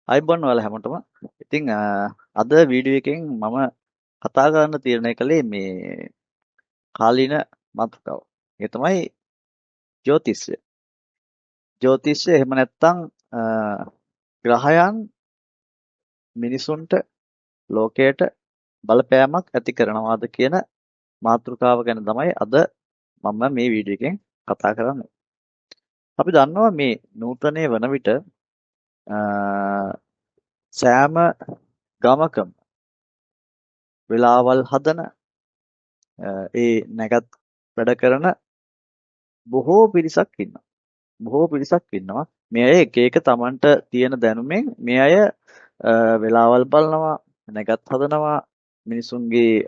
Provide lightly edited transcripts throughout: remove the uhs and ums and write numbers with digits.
අයිබෝන් ඔයාලා හැමෝටම. ඉතින් අද වීඩියෝ එකෙන් මම කතා කරන්න තීරණය කළේ මේ කාලීන මාතෘකාව. ඒ තමයි ජ්‍යොතිෂය. ජ්‍යොතිෂය එහෙම නැත්නම් අ, ග්‍රහයන් මිනිසුන්ට ලෝකයට බලපෑමක් ඇති කරනවාද කියන මාතෘකාව ගැන තමයි අද මම මේ වීඩියෝ එකෙන් කතා කරන්නේ. අපි දන්නවා මේ නූතනයේ වන විට සෑම ගමකම වෙලාවල් හදන ඒ නැගත් වැඩ කරන බොහෝ පිරිසක් ඉන්නවා. බොහෝ පිරිසක් ඉන්නවා. මේ අය එක එක Tamanට තියෙන දැනුමෙන් මේ අය වෙලාවල් බලනවා, නැගත් හදනවා, මිනිසුන්ගේ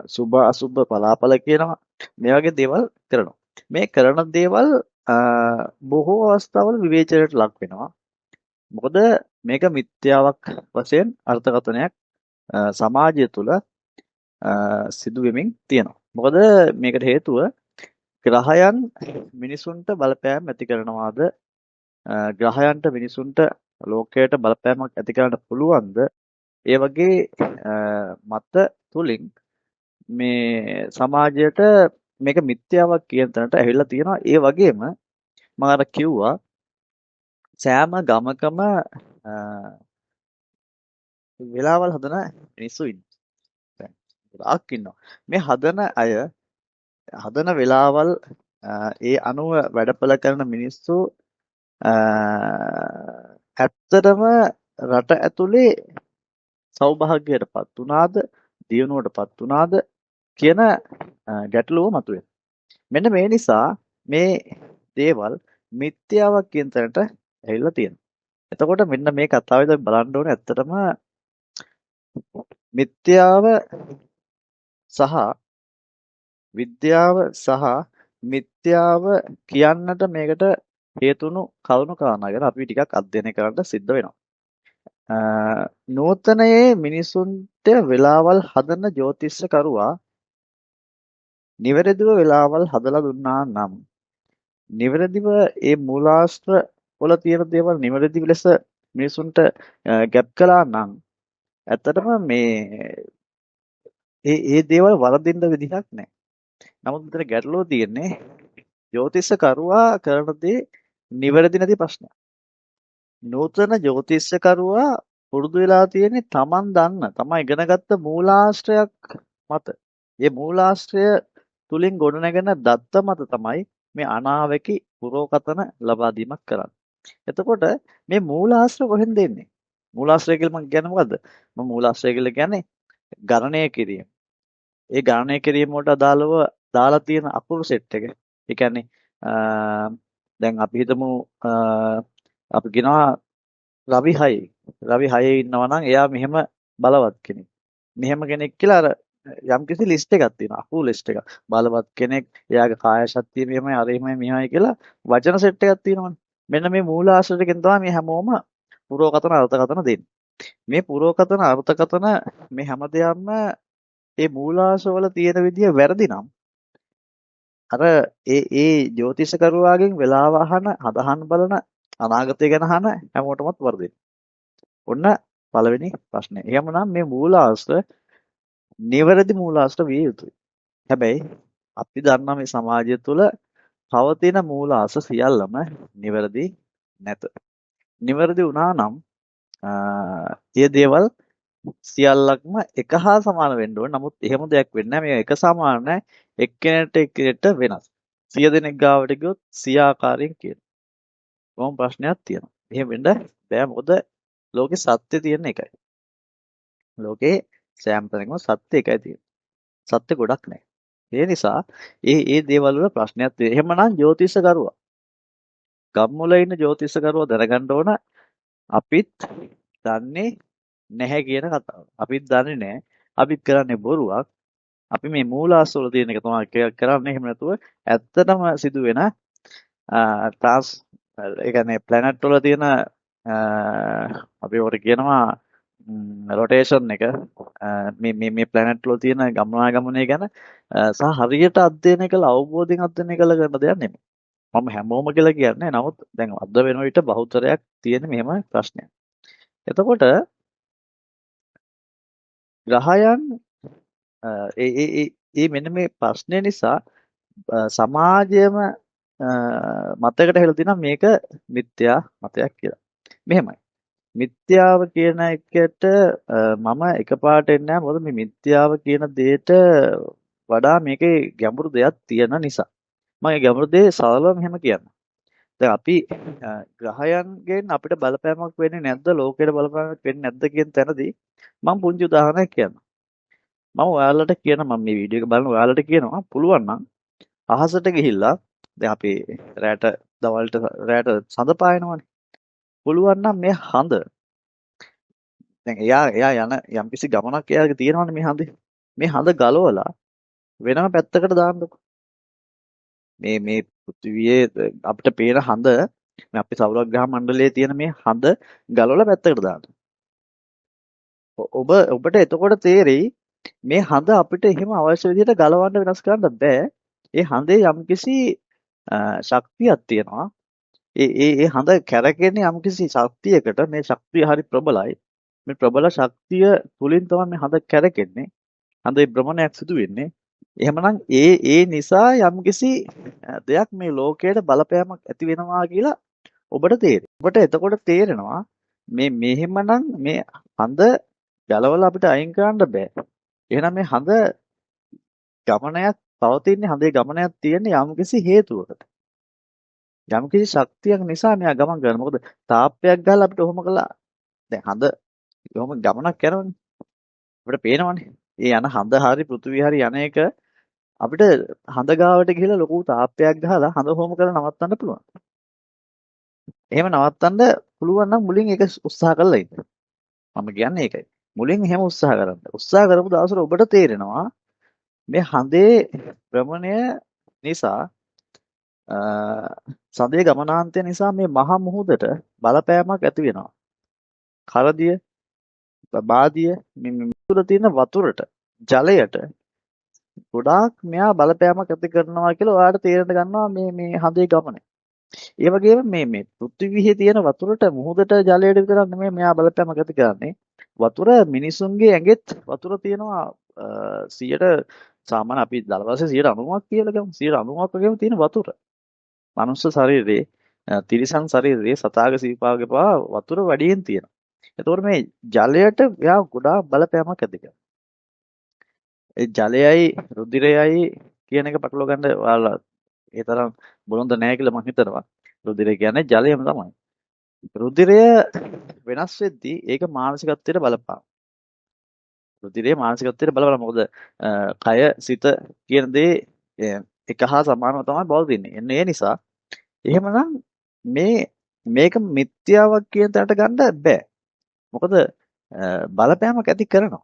සුබ අසුබ පලාපල කියනවා. මේ වගේ දේවල් කරනවා. මේ කරන දේවල් බොහෝ අවස්ථාවල විවේචනයට ලක් වෙනවා. මොකද මේක මිත්‍යාවක් වශයෙන් අර්ථකථනයක් සමාජය තුළ සිදු වෙමින් තියෙනවා. මොකද මේකට හේතුව ග්‍රහයන් මිනිසුන්ට බලපෑම් ඇති කරනවාද ග්‍රහයන්ට මිනිසුන්ට ලෝකයට බලපෑමක් ඇති කරන්න පුළුවන්ද ඒ වගේ මත තුලින් මේ සමාජයට මේක මිත්‍යාවක් කියන තැනට ඇවිල්ලා තියෙනවා. ඒ වගේම මම අර කිව්වා සෑම ගමකම වෙලාවල් හදන මිනිස්සු ඉන්නවා. ගොඩාක් ඉන්නවා. මේ හදන අය හදන වෙලාවල් ඒ අනුව වැඩපළ කරන මිනිස්සු ඇත්තටම රට ඇතුලේ සෞභාග්‍යයටපත් වුණාද දියුණුවටපත් වුණාද කියන ගැටලුව මතුවේ. මෙන්න මේ නිසා මේ දේවල් මිත්‍යාවක් කියන තැනට ඇවිල්ලා තියෙනවා. එතකොට මෙන්න මේ කතාවේදී අපි බලන්න ඕනේ ඇත්තටම මිත්‍යාව සහ විද්‍යාව සහ මිත්‍යාව කියන්නට මේකට හේතුණු කරුණු කාරණා ගැන අපි ටිකක් අධ්‍යයනය කරන්න සිද්ධ වෙනවා. නූතනයේ මිනිසුන්ට වෙලාවල් හදන ජ්‍යොතිෂකරුවා නිවැරදිව වෙලාවල් හදලා දුන්නා නම් නිවැරදිව ඒ මූලාශ්‍ර වල තියෙන දේවල් නිවැරදිව ලෙස මිනිසුන්ට ගැප් කළා නම් ඇත්තටම මේ ඒ දේවල් වරදින්න විදිහක් නැහැ. නමුත් මෙතන ගැටලුව තියෙන්නේ ජ්‍යොතිෂකරුවා කරන දේ නිවැරදි නැති ප්‍රශ්නයක්. නූතන ජ්‍යොතිෂකරුවා පුරුදු වෙලා තියෙන්නේ Taman දන්න, තමන් ඉගෙනගත්ත මූලාශ්‍රයක් මත. මේ මූලාශ්‍රය තුලින් ගොඩනැගෙන දත්ත මත තමයි මේ අනාවැකි පුරෝකතන ලබා දීමක් කරන්නේ. එතකොට මේ මූලාශ්‍ර කොහෙන්ද එන්නේ? මූලාශ්‍රය කියලා මම කියන්නේ මොකද්ද? මම මූලාශ්‍රය කියලා කියන්නේ ගණනය කිරීම. ඒ ගණනය කිරීම වලට අදාළව දාලා තියෙන අකුරු සෙට් එක. ඒ කියන්නේ දැන් අපි හිතමු අපි කියනවා රවි 6. රවි 6 ඉන්නවා නම් එයා මෙහෙම බලවත් කෙනෙක්. මෙහෙම කෙනෙක් කියලා අර යම්කිසි ලිස්ට් එකක් තියෙනවා. අකුරු ලිස්ට් එකක්. බලවත් කෙනෙක්, එයාගේ කාය ශක්තිය මෙහෙමයි, අර එහෙමයි, මෙහෙමයි කියලා වචන සෙට් එකක් තියෙනවනේ. මෙන්න මේ මූලාශ්‍රයෙන් තමයි මේ හැමෝම පුරෝකතන අර්ථකතන දෙන්නේ. මේ පුරෝකතන අර්ථකතන මේ හැම දෙයක්ම ඒ මූලාශ්‍රවල තියෙන විදිය වැරදි නම් අර ඒ ජ්‍යොතිෂකරුවාගෙන් වෙලාව අහන, අදහන් බලන, අනාගතය ගැන අහන හැමෝටමත් වරදිනවා. ඔන්න පළවෙනි ප්‍රශ්නේ. එහෙමනම් මේ මූලාශ්‍ර නිවැරදි මූලාශ්‍ර විය යුතුයි. හැබැයි අපි දන්නා මේ සමාජය තුළ පවතින මූලාශ්‍ර සියල්ලම නිවැරදි නැත. නිවැරදි වුණා නම් ඒ දේවල් සියල්ලක්ම එක හා සමාන වෙන්න ඕන. නමුත් එහෙම දෙයක් වෙන්නේ නැහැ. මේ එක සමාන නැහැ. එක්කෙනෙක්ට එක්කෙනෙක්ට වෙනස්. 100 දෙනෙක් ගාවට ගියොත් 100 ආකාරයෙන් කියනවා. කොහොම ප්‍රශ්නයක් තියෙනවා. එහෙම වෙන්න බෑ. මොකද ලෝකේ සත්‍ය තියෙන එකයි. ලෝකේ සෑම තැනකම සත්‍ය එකයි තියෙන්නේ. සත්‍ය ගොඩක් නැහැ. ඒ නිසා ඒ දේවල් වල ප්‍රශ්නයක් තියෙනවා. එහෙමනම් ජ්‍යොතිෂකරුවා ගම්මුල ඉන්න ජ්‍යොතිෂකරුවා දැනගන්න ඕන අපිත් දන්නේ නැහැ කියන කතාව. අපිත් දන්නේ නැහැ. අපිත් කරන්නේ බොරුවක්. අපි මේ මූලාශ්‍රවල තියෙන එක තමයි කරන්නේ. එහෙම නැතුව ඇත්තටම සිදුවෙන ඒ කියන්නේ ප්ලැනට් වල තියෙන අපි ඔකට කියනවා රොටේෂන් එක මේ ප්ලැනට් වල තියෙන ගමනාගමනය ගැන සහ හරියට අධ්‍යයනය කළ අවබෝධයෙන් අධ්‍යයනය කළ කරන දෙයක් නෙමෙයි. මම හැමෝම කියලා කියන්නේ. නමුත් දැන් අද වෙන විට බහුතරයක් තියෙන මෙහෙම ප්‍රශ්නයක්. එතකොට ග්‍රහයන් මෙන්න මේ ප්‍රශ්නේ නිසා සමාජයේම මතයකට හෙළලා තිනවා මේක මිත්‍යා මතයක් කියලා. මෙහෙමයි. මිත්‍යාව කියන එකට මම එකපාරට එන්නේ නැහැ. මොකද මේ මිත්‍යාව කියන දෙයට වඩා මේකේ ගැඹුරු දෙයක් තියෙන නිසා. මම ඒ ගැඹුරු දේ සරලව මෙහෙම කියන්නම්. දැන් අපි ග්‍රහයන්ගෙන් අපිට බලපෑමක් වෙන්නේ නැද්ද? ලෝකයට බලපෑමක් වෙන්නේ නැද්ද කියන තැනදී මම පුංචි උදාහරණයක් කියන්නම්. මම ඔයාලට මම මේ වීඩියෝ එක බලන ඔයාලට කියනවා පුළුවන් නම් අහසට ගිහිල්ලා දැන් අපි රැට දවල්ට රැට සඳ පායනවනේ. පුළුවන් නම් මේ හඳ දැන් එයා යන යම්කිසි ගමනක් එයාගේ තියෙනවනේ මේ හඳේ. මේ හඳ ගලවලා වෙනම පැත්තකට දාන්නකො. මේ පෘථිවියේ අපිට පේන හඳ මේ අපේ සෞරග්‍රහ මණ්ඩලයේ තියෙන මේ හඳ ගලවලා පැත්තකට දාන්න. ඔබට එතකොට තේරෙයි මේ හඳ අපිට එහෙම අවශ්‍ය විදිහට ගලවන්න වෙනස් කරන්න බෑ. ඒ හඳේ යම්කිසි ශක්තියක් තියෙනවා. ඒ හඳ කැරකෙන්නේ යම්කිසි ශක්තියකට. මේ ශක්තිය හරි ප්‍රබලයි. මේ ප්‍රබල ශක්තිය තුලින් තමයි මේ හඳ කැරකෙන්නේ. හඳේ භ්‍රමණයක් සිදු වෙන්නේ. එහෙමනම් ඒ නිසා යම්කිසි දෙයක් මේ ලෝකයට බලපෑමක් ඇති වෙනවා කියලා ඔබට තේරෙයි. ඔබට එතකොට තේරෙනවා මේ මෙහෙමනම් මේ හඳ ගලවලා අපිට අයින් කරන්න බෑ. එහෙනම් මේ හඳ ගමනයක් පවතින්නේ හඳේ ගමනයක් තියෙන්නේ යම්කිසි හේතුවකට. යම්කිසි ශක්තියක් නිසා මෙයා ගමන් කරනවා. මොකද තාප්පයක් ගහලා අපිට ඔහොම කළා. දැන් හඳ ඔහොම ගමනක් කරනවනේ. අපිට පේනවනේ. ඒ යන හඳ හරි පෘථිවිය හරි යන එක අපිට හඳ ගාවට ගිහලා ලොකු තාප්පයක් ගහලා හඳ හොම කරලා නවත්තන්න පුළුවන්. එහෙම නවත්තන්න පුළුවන් නම් මුලින් ඒක උත්සාහ කරලා ඉන්න. මම කියන්නේ ඒකයි. මුලින් එහෙම උත්සාහ කරන්න. උත්සාහ කරපු දවසට ඔබට තේරෙනවා මේ හඳේ භ්‍රමණය නිසා සඳේ ගමනාන්තය නිසා මේ මහ මුහුදට බලපෑමක් ඇති වෙනවා. කරදිය, බාදිය මේ මුහුද තියෙන වතුරට, ජලයට ගොඩාක් මෙයා බලපෑමක් ඇති කරනවා කියලා ඔයාලට තේරෙන්න ගන්නවා මේ හඳේ ගමන. ඒ වගේම මේ පෘථිවියේ තියෙන වතුරට මුහුදට ජලයට විතරක් නෙමෙයි මෙයා බලපෑමක් ඇති කරන්නේ. වතුර මිනිසුන්ගේ ඇඟෙත් වතුර තියෙනවා 100ට සාමාන්‍ය අපි දල වශයෙන් 90ක් කියලා ගමු. 90ක් වගේම තියෙන වතුර. මනුස්ස ශරීරයේ තිරිසන් ශරීරයේ සතාගේ සීපාවගේ පවා වතුර වැඩියෙන් තියෙනවා. එතකොට මේ ජලයට එයා ගොඩාක් බලපෑමක් ඇති කරනවා. ඒ ජලයයි රුධිරයයි කියන එක පටලවා ගන්න ඔයාලා ඒ තරම් බොළඳ නැහැ කියලා මම හිතනවා. රුධිරය කියන්නේ ජලයම තමයි. රුධිරය වෙනස් වෙද්දී ඒක මානසිකත්වයට බලපාන. රුධිරය මානසිකත්වයට බලපාන. මොකද කය සිත කියන දේ එක හා සමානව තමයි බව දෙන්නේ. එන්නේ ඒ නිසා එහෙමනම් මේක මිත්‍යාවක් කියන තැනට ගන්න බෑ. මොකද බලපෑමක් ඇති කරනවා.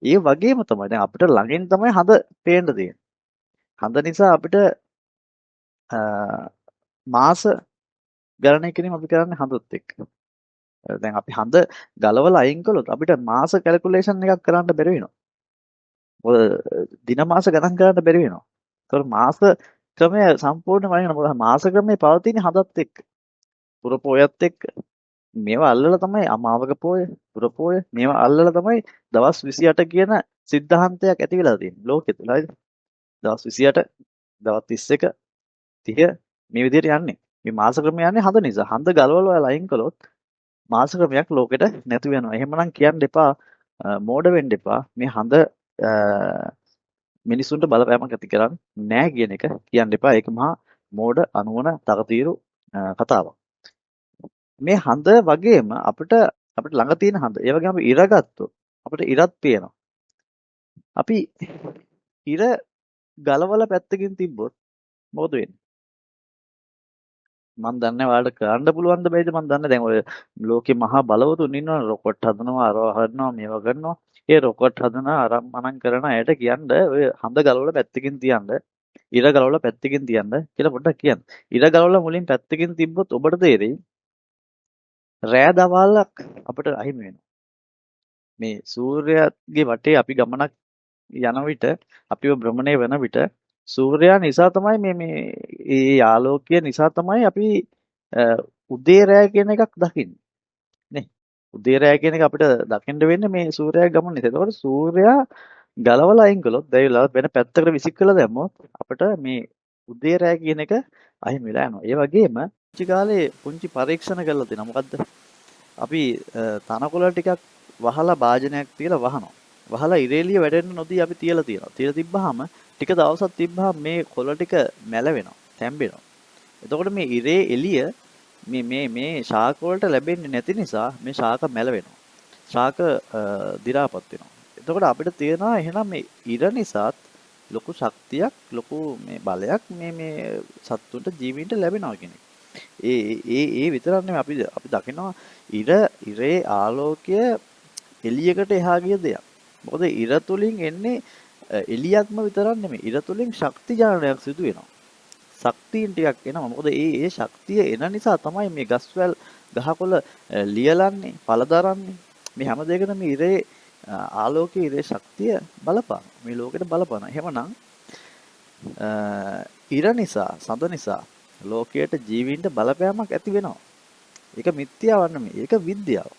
ඒ වගේම තමයි දැන් අපිට ළඟින් තමයි හඳ පේන්න තියෙන්නේ. හඳ නිසා අපිට මාස ගණනය කිරීම අපි කරන්නේ හඳත් එක්ක. දැන් අපි හඳ ගලවලා අයින් කළොත් අපිට මාස කැල්කියුලේෂන් එකක් කරන්න බැරි වෙනවා. මොකද දින මාස ගණන් කරන්න බැරි වෙනවා. ඒතකොට මාස ක්‍රමය සම්පූර්ණයෙන්ම වෙනවා. මොකද මාස ක්‍රමය පවතින හඳත් එක්ක. පුර පොයත් එක්ක. මේවා අල්ලලා තමයි අමාවක පොය, පුර පොය මේවා අල්ලලා තමයි දවස් 28 කියන સિદ્ધාන්තයක් ඇති වෙලා තියෙන්නේ ලෝකෙ තුල. හරිද? දවස් 28, දවස් 31, 30 මේ විදිහට යන්නේ. මේ මාස ක්‍රමය යන්නේ හඳ නිසා. හඳ ගලවලා අයින් කළොත් මාස ක්‍රමයක් ලෝකෙට නැති වෙනවා. එහෙමනම් කියන්න එපා මෝඩ වෙන්න එපා. මේ හඳ මිනිසුන්ට බලපෑමක් ඇති කරන්නේ නැහැ කියන එක කියන්න එපා. ඒක මහා මෝඩ අනුවන තකතිරු කතාවක්. මේ හඳ වගේම අපිට ළඟ තියෙන හඳ. ඒ වගේම ඉර ගත්තොත් අපිට ඉරත් පේනවා. අපි ඉර ගලවලා පැත්තකින් තිබ්බොත් මොකද වෙන්නේ? මම දන්නේ ඔයාලට කරන්න පුළුවන්ද බැයිද මම දන්නේ. දැන් ඔය ලෝකේ මහා බලවතුන් ඉන්නවනේ රොකට් හදනවා, අරව හදනවා, මේවා කරනවා. ඒ රොකට් හදන අරම්මනම් කරන අයට කියන්න ඔය හඳ ගලවලා පැත්තකින් තියන්න, ඉර ගලවලා පැත්තකින් තියන්න කියලා පොඩ්ඩක් කියන්න. ඉර ගලවලා මුලින් පැත්තකින් තිබ්බොත් ඔබට තේරෙයි රෑ දවල්ක් අපිට අහිමි වෙනවා. මේ සූර්යයාගේ වටේ අපි ගමනක් යන විට අපිව භ්‍රමණය වෙන විට සූර්යයා නිසා තමයි මේ ආලෝකය නිසා තමයි අපි උදේ රෑ කියන එකක් දකින්නේ නේ. උදේ රැය කියන එක අපිට දකින්න වෙන්නේ මේ සූර්යාගේ ගමන නිසා. එතකොට සූර්යා ගලවලා අයින් කළොත් දැවිලා වෙන පැත්තකට විසිකලා දැම්මොත් අපිට මේ උදේ රැය කියන එක අහිමි වෙලා යනවා. ඒ වගේම පුංචි කාලේ පුංචි පරීක්ෂණ කරලා තියෙනවා. මොකද්ද? අපි තනකොළ ටිකක් වහලා භාජනයක් තියලා වහනවා. වහලා ඉරේලිය වැඩෙන්න නොදී අපි තියලා තියෙනවා. තියලා තිබ්බහම ටික දවසක් තිබ්බහම මේ කොළ ටික මැලවෙනවා, තැම්බෙනවා. එතකොට මේ ඉරේ එළිය මේ ශාක වලට ලැබෙන්නේ නැති නිසා මේ ශාක මැලවෙනවා. ශාක දි รา පත් වෙනවා. එතකොට අපිට තේරෙනවා එහෙනම් මේ ඉර නිසාත් ලොකු ශක්තියක්, ලොකු මේ බලයක් මේ සත්තුන්ට ජීවීන්ට ලැබෙනවා කියන එක. ඒ විතරක් නෙමෙයි අපි දකිනවා ඉරේ ආලෝකය එළියකට එහා ගිය දෙයක්. මොකද ඉර තුලින් එන්නේ එළියක්ම විතරක් නෙමෙයි. ඉර තුලින් ශක්ති ජනනයක් සිදු වෙනවා. ශක්තියින් ටිකක් එනවා. මොකද ඒ ශක්තිය එන නිසා තමයි මේ ගස්වැල් ගහකොළ ලියලන්නේ, පළදරන්නේ. මේ හැම දෙයකටම මේ ඉරේ ආලෝකයේ ඉරේ ශක්තිය බලපාන. මේ ලෝකෙට බලපාන. එහෙමනම් ඉර නිසා, සඳ නිසා ලෝකයට ජීවීන්ට බලපෑමක් ඇති වෙනවා. ඒක මිත්‍යාවක් නෙමෙයි. ඒක විද්‍යාව.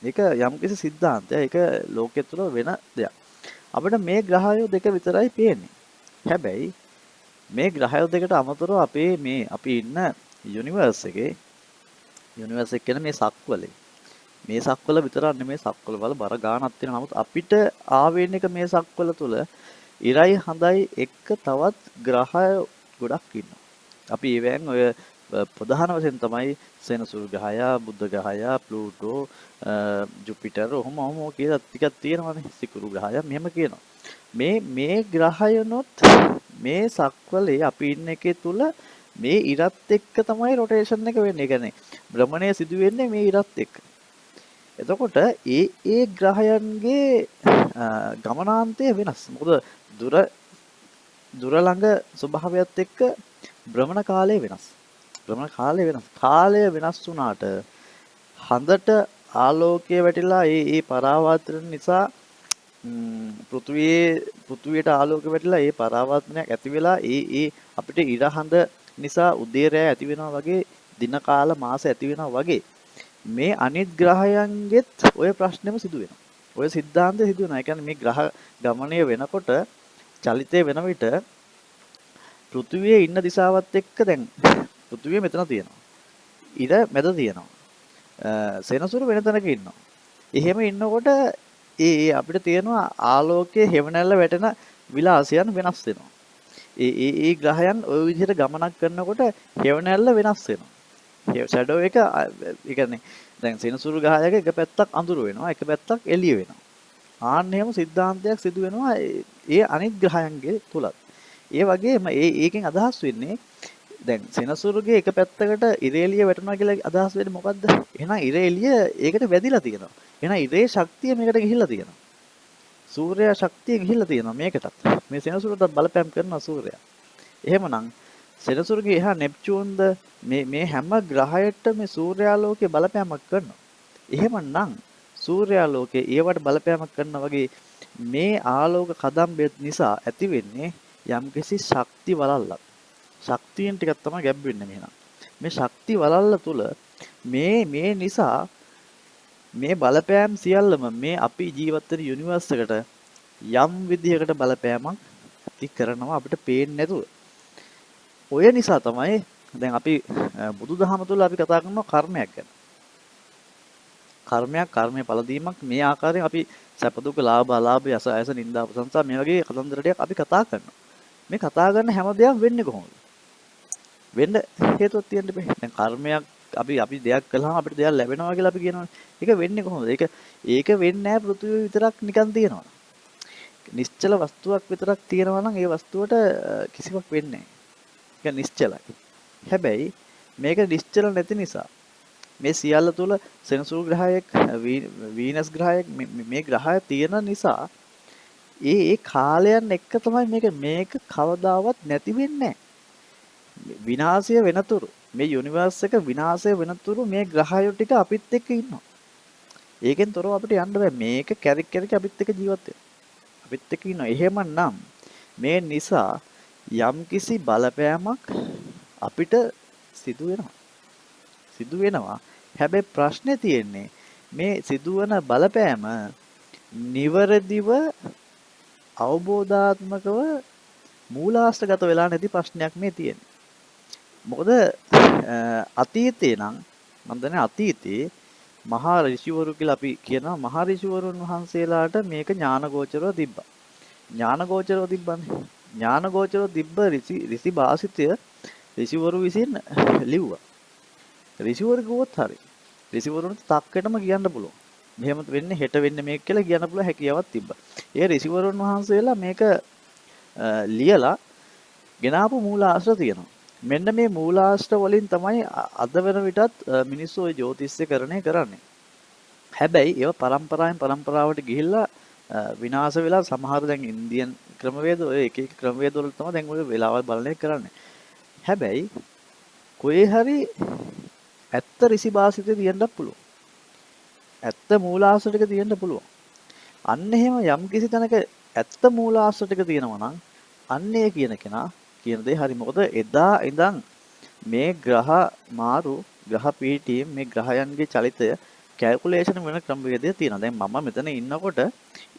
ඒක යම්කිසි සිද්ධාන්තයක්. ඒක ලෝකයේ තුල වෙන දෙයක්. අපිට මේ ග්‍රහයෝ දෙක විතරයි පේන්නේ. හැබැයි මේ ග්‍රහයෝ දෙකට අමතරව අපි ඉන්න යුනිවර්ස් එකේ යුනිවර්ස් එක කියන්නේ මේ සක්වලේ. මේ සක්වල විතරක් නෙමෙයි සක්වල වල බර ගාණක් තියෙනවා. නමුත් අපිට ආවෙන එක මේ සක්වල තුල ඉරයි හඳයි එක්ක තවත් ග්‍රහ ගොඩක් ඉන්නවා. අපි ඒවෙන් ඔය ප්‍රධාන වශයෙන් තමයි සෙනසුරු ග්‍රහය, බුධ ග්‍රහය, ප්ලූටෝ, ජුපිටර් ඔහොම කියලා ටිකක් තියෙනවානේ. සිකුරු ග්‍රහය මෙහෙම කියනවා. මේ ග්‍රහයනොත් මේ සක්වලේ අපි ඉන්න එකේ තුල මේ ඉරත් එක්ක තමයි රොටේෂන් එක වෙන්නේ. ඒ කියන්නේ භ්‍රමණය සිදු වෙන්නේ මේ ඉරත් එක්ක. එතකොට ඒ ග්‍රහයන්ගේ ගමනාන්තය වෙනස්. මොකද දුර ළඟ ස්වභාවයත් එක්ක භ්‍රමණ කාලය වෙනස්. භ්‍රමණ කාලය වෙනස්. කාලය වෙනස් වුණාට හඳට ආලෝකය වැටිලා ඒ පරාවර්තන නිසා පෘථුවියට ආලෝක වැටිලා ඒ පරාවර්තනයක් ඇති වෙලා ඒ අපිට ඉර හඳ නිසා උදේ රැය ඇති වෙනවා වගේ දින කාල මාස ඇති වෙනවා වගේ මේ අනිත් ග්‍රහයන්ගෙත් ඔය ප්‍රශ්නෙම සිදු වෙනවා. ඔය સિદ્ધාන්තය සිදු වෙනවා. ඒ කියන්නේ මේ ග්‍රහ ගමනය වෙනකොට චලිතය වෙන විට පෘථුවියේ ඉන්න දිශාවත් එක්ක දැන් පෘථුවිය මෙතන තියෙනවා. ඉර මැද තියෙනවා. සෙනසුරු වෙන තැනක ඉන්නවා. එහෙම ඉන්නකොට අපිට තියෙනවා ආලෝකයේ හෙවණැල්ල වැටෙන විලාසයන් වෙනස් වෙනවා. ඒ ග්‍රහයන් ওই විදිහට ගමනක් කරනකොට හෙවණැල්ල වෙනස් වෙනවා. ෂැඩෝ එක ඒ කියන්නේ දැන් සෙනසුරු ග්‍රහයක එක පැත්තක් අඳුර වෙනවා, එක පැත්තක් එළිය වෙනවා. ආන්න එහෙම સિદ્ધාන්තයක් සිදු වෙනවා ඒ අනිත් ග්‍රහයන්ගේ තුලත්. ඒ වගේම ඒකෙන් අදහස් වෙන්නේ දැන් සෙනසුරුගේ එක පැත්තකට ඉරේලිය වැටෙනවා කියලා අදහස් වෙන්නේ මොකද්ද? එහෙනම් ඉරේලිය ඒකට වැදිලා තියෙනවා. එහෙනම් ඉරේ ශක්තිය මේකට ගිහිල්ලා තියෙනවා. සූර්යයා ශක්තිය ගිහිල්ලා තියෙනවා මේකටත්. මේ සෙනසුරට බලපෑම් කරනවා සූර්යයා. එහෙමනම් සෙනසුරුගේ එහා නෙප්චූන්ද මේ හැම ග්‍රහයකට මේ සූර්යාලෝකයේ බලපෑමක් කරනවා. එහෙමනම් සූර්යාලෝකයේ ඒවට බලපෑමක් කරනා වගේ මේ ආලෝක කදම්බය නිසා ඇති වෙන්නේ යම්කිසි ශක්ති වලල්ලක්. ශක්තියන් ටිකක් තමයි ගැබ් වෙන්නේ මෙහෙනම්. මේ ශක්ති වලල්ල තුල මේ නිසා මේ බලපෑම් සියල්ලම මේ අපි ජීවත් වෙන යුනිවර්ස් එකට යම් විදිහකට බලපෑමක් ඇති කරනවා අපිට පේන්නේ නැතුව. ඔය නිසා තමයි දැන් අපි බුදුදහම තුල අපි කතා කරනවා කර්මයක් ගැන. කර්මයේ ඵල දීමක් මේ ආකාරයෙන් අපි සැප දුක ලාභ අලාභ යස අයස නිന്ദා ප්‍රශංසා මේ වගේ කතන්දර ටිකක් අපි කතා කරනවා. මේ කතා කරන හැම දෙයක් වෙන්නේ කොහොමද? වෙන්න හේතුවක් තියෙන්න බෑ. දැන් කර්මයක් අපි දෙයක් කළාම අපිට දෙයක් ලැබෙනවා කියලා අපි කියනවානේ. ඒක වෙන්නේ කොහොමද? ඒක වෙන්නේ නැහැ පෘථිවිය විතරක් නිකන් තියෙනවා. නිශ්චල වස්තුවක් විතරක් තියෙනවා නම් ඒ වස්තුවට කිසිවක් වෙන්නේ නැහැ. ඒක නිශ්චලයි. හැබැයි මේක නිශ්චල නැති නිසා මේ සියල්ල තුල සෙනසුරු ග්‍රහයක් වීනස් ග්‍රහයක් මේ ග්‍රහය තියෙන නිසා ඒ කාලයන් එක්ක තමයි මේක කවදාවත් නැති වෙන්නේ විනාශය වෙනතුරු මේ යුනිවර්ස් එක විනාශය වෙනතුරු මේ ග්‍රහයෝ ටික අපිත් එක්ක ඉන්නවා. ඒකෙන් තොරව අපිට යන්න බෑ. මේක කැරික් අපිත් එක්ක ජීවත් වෙනවා. අපිත් එක්ක ඉන්නවා. එහෙමනම් මේ නිසා යම්කිසි බලපෑමක් අපිට සිදු වෙනවා. හැබැයි ප්‍රශ්නේ තියෙන්නේ මේ සිදුවන බලපෑම නිවරදිව අවබෝධාත්මකව මූලාශ්‍රගත වෙලා නැති ප්‍රශ්නයක් මේ තියෙන්නේ. මොකද අතීතේ නම් මම දන්නේ අතීතේ මහා ඍෂිවරු කියලා අපි කියනවා මහා ඍෂිවරුන් වහන්සේලාට මේක ඥානගෝචරව තිබ්බා. ඥානගෝචරව තිබ්බනේ. ඥානගෝචරව තිබ්බ ඍෂි භාසිතය ඍෂිවරු විසින් ලිව්වා. ඍෂිවරු කිව්වොත් හරි. ඍෂිවරුන්ට තක්කටම කියන්න පුළුවන්. මෙහෙම වෙන්නේ හෙට වෙන්නේ මේක කියලා කියන්න පුළුවන් හැකියාවක් තිබ්බා. ඒ ඍෂිවරුන් වහන්සේලා මේක ලියලා ගෙනාපු මූලාශ්‍ර තියෙනවා. මෙන්න මේ මූලාශ්‍ර වලින් තමයි අද වෙන විටත් මිනිස්සු ওই ජ්‍යොතිෂ්‍යකරණය කරන්නේ. හැබැයි ඒව පරම්පරාවෙන් පරම්පරාවට ගිහිල්ලා විනාශ වෙලා සමහර දැන් ඉන්දියන් ක්‍රමවේද ඔය එක එක ක්‍රමවේද වල තමයි දැන් ඔය වෙලාවල් බලන එක කරන්නේ. හැබැයි කොහේ හරි ඇත්ත ඍෂි භාසිතේ තියෙන්නත් පුළුවන්. ඇත්ත මූලාශ්‍ර ටික තියෙන්න පුළුවන්. අන්න එහෙම යම් කිසි තැනක ඇත්ත මූලාශ්‍ර ටික තියෙනවා නම් අන්න ඒ කියන කෙනා කියන දේ හරි. මොකද එදා ඉඳන් මේ ග්‍රහ මාරු ග්‍රහ පීඨිය මේ ග්‍රහයන්ගේ චලිතය කැල්කියුලේෂන් වෙන ක්‍රමවේදය තියෙනවා. දැන් මම මෙතන ඉන්නකොට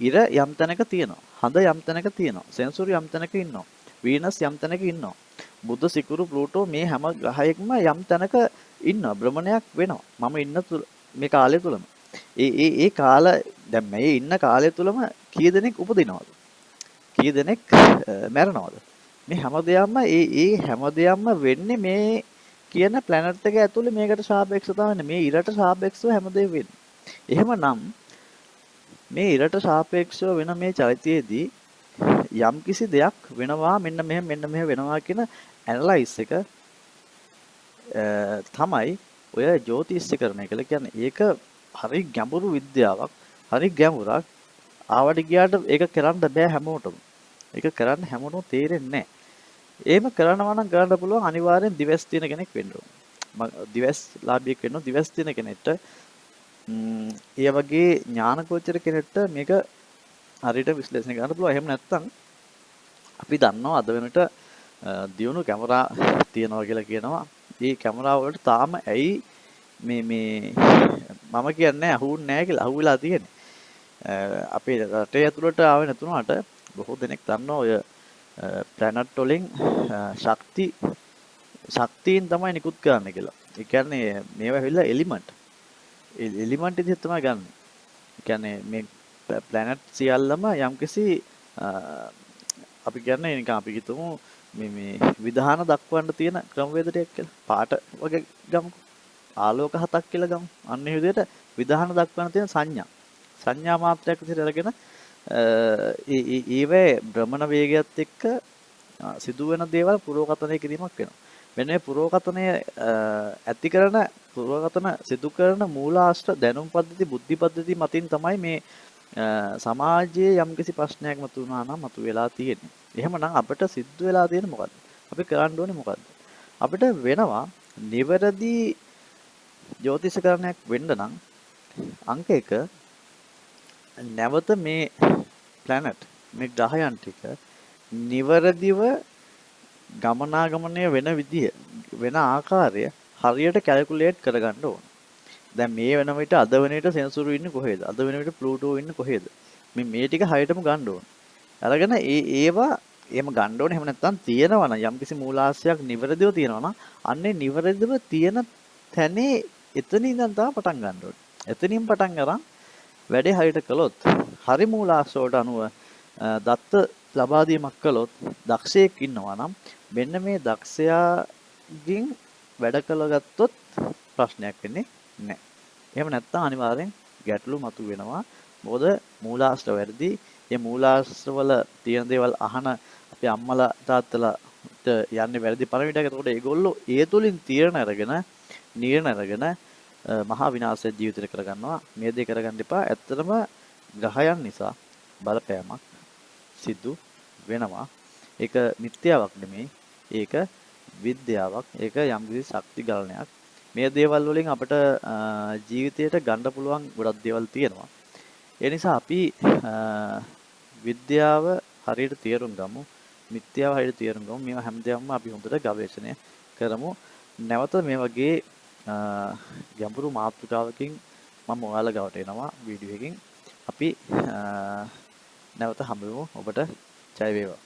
ඉර යම් තැනක තියෙනවා. හඳ යම් තැනක තියෙනවා. සෙන්සුරු යම් තැනක ඉන්නවා. වීනස් යම් තැනක ඉන්නවා. බුධ සිකුරු ප්ලූටෝ මේ හැම ග්‍රහයකම යම් තැනක ඉන්නවා. භ්‍රමණයක් වෙනවා. මම ඉන්න මේ කාලය තුලම. ඒ කාල දැන් මේ ඉන්න කාලය තුලම කී දෙනෙක් උපදිනවද? කී දෙනෙක් මැරෙනවද? මේ හැම දෙයක්ම ඒ හැම දෙයක්ම වෙන්නේ මේ කියන ප්ලැනට් එක ඇතුලේ මේකට සාපේක්ෂව තමයි මේ ඉරට සාපේක්ෂව හැමදේම වෙන්නේ. එහෙමනම් මේ ඉරට සාපේක්ෂව වෙන මේ චෛත්‍යයේදී යම් කිසි දෙයක් වෙනවා මෙන්න මෙහෙම වෙනවා කියන ඇනලයිස් එක තමයි ඔය ජ්‍යොතිෂ්‍යකරණය කියලා කියන්නේ. ඒක හරි ගැඹුරු විද්‍යාවක්, හරි ගැඹුරක්. ආවට ගියාට ඒක කරන්න බෑ හැමෝටම. ඒක කරන්න හැමෝටම තේරෙන්නේ නැහැ. එහෙම කරනවා නම් කරන්න පුළුවන් අනිවාර්යෙන් දිවස් තියෙන කෙනෙක් වෙන්න ඕන. දිවස් ලාභියෙක් වෙන්න ඕන. දිවස් තියෙන කෙනෙක්ට ඒ වගේ ඥානගෝචර කෙනෙක්ට මේක හරියට විශ්ලේෂණය කරන්න පුළුවන්. එහෙම නැත්නම් අපි දන්නවා අද වෙනට දියුණු කැමරා තියනවා කියලා කියනවා. මේ කැමරා වලට තාම ඇයි මේ මම කියන්නේ අහුන්නේ නැහැ කියලා අහුවිලා තියෙන්නේ. අපේ රටේ ඇතුළට ආවේ නැතුණාට බොහෝ දෙනෙක් දන්නවා ඔය ප්ලැනට් වලින් ශක්තියින් තමයි නිකුත් කරන්නේ කියලා. ඒ කියන්නේ මේවා ඇවිල්ලා එලිමන්ට්. එලිමන්ට් විදිහට තමයි ගන්න. ඒ කියන්නේ මේ ප්ලැනට් සියල්ලම යම්කිසි අපි කියන්නේ නිකන් අපි හිතමු මේ විධාන දක්වන්න තියෙන ක්‍රමවේද ටිකක් කියලා. පාට වගේ ගමුකෝ. ආලෝක හතක් කියලා ගමු. අන්න ඒ විදිහට විධාන දක්වන්න තියෙන සංඥා මාත්‍රයක් විදිහට අරගෙන ඒවේ භ්‍රමණ වේගයත් එක්ක සිදුවෙන දේවල් පුරෝකථනය කිරීමක් වෙනවා. මෙන්න මේ පුරෝකථනය ඇති කරන පුරෝකථන සිදු කරන මූලාශ්‍ර දැනුම් පද්ධති බුද්ධි පද්ධති මතින් තමයි මේ සමාජයේ යම්කිසි ප්‍රශ්නයක් මතුවනවා නම් මතුවලා තියෙන්නේ. එහෙමනම් අපිට සිද්ධ වෙලා තියෙන්නේ මොකද්ද? අපි කරන්න ඕනේ මොකද්ද? අපිට වෙනවා නිවැරදි ජ්‍යොතිෂකරණයක් වෙන්න නම් අංක 1 නැවත මේ ප්ලැනට් මේ ග්‍රහයන් ටික නිවැරදිව ගමනාගමනය වෙන විදිය වෙන ආකාරය හරියට කැල්කියුලේට් කරගන්න ඕන. දැන් මේ වෙන විට අද වෙන විට සෙන්සුරු ඉන්නේ කොහෙද? අද වෙන විට ප්ලූටෝ ඉන්නේ කොහෙද? මේ ටික හරියටම ගන්න ඕන. අරගෙන ඒවා එහෙම ගන්න ඕනේ. එහෙම නැත්නම් තියෙනවා නම් යම්කිසි මූලාශ්‍රයක් නිවැරදිව තියෙනවා නම් අන්නේ නිවැරදිව තියෙන තැනේ එතනින් ඉඳන් තමයි පටන් ගන්න ඕනේ. එතනින් පටන් අරන් වැඩේ හරියට කළොත් හරි මූලාශ්‍රයට අනුව දත්ත ලබා දීමක් කළොත් දක්ෂයෙක් ඉන්නවා නම් මෙන්න මේ දක්ෂයාගෙන් වැඩ කළගත්තොත් ප්‍රශ්නයක් වෙන්නේ නැහැ. එහෙම නැත්නම් අනිවාර්යෙන් ගැටලු මතුවෙනවා. මොකද මූලාශ්‍ර වැඩි. මේ මූලාශ්‍රවල තියෙන දේවල් අහන අපේ අම්මලා තාත්තලාට යන්නේ වැරදි පරිවිඩයක. එතකොට ඒගොල්ලෝ ඒ තුලින් තීරණ අරගෙන මහා විනාශය ජීවිතේ කරගන්නවා. මේ දේ කරගන්න එපා. ඇත්තටම ග්‍රහයන් නිසා බලපෑමක් සිදු වෙනවා. ඒක මිත්‍යාවක් නෙමෙයි. ඒක විද්‍යාවක්. ඒක යම්කිසි ශක්ති ගලණයක්. මේ දේවල් වලින් අපිට ජීවිතයට ගන්න පුළුවන් ගොඩක් දේවල් තියෙනවා. ඒ නිසා අපි විද්‍යාව හරියට තේරුම් ගමු. මිත්‍යාව හරියට තේරුම් ගමු. මේවා හැමදේම අපි හොඳට ගවේෂණය කරමු. නැවත මේ වගේ ගැඹුරු මාතෘකාවකින් මම ඔයාලා ගාවට එනවා වීඩියෝ එකකින්. අපි නැවත හම්බෙමු. ඔබට ජය වේවා.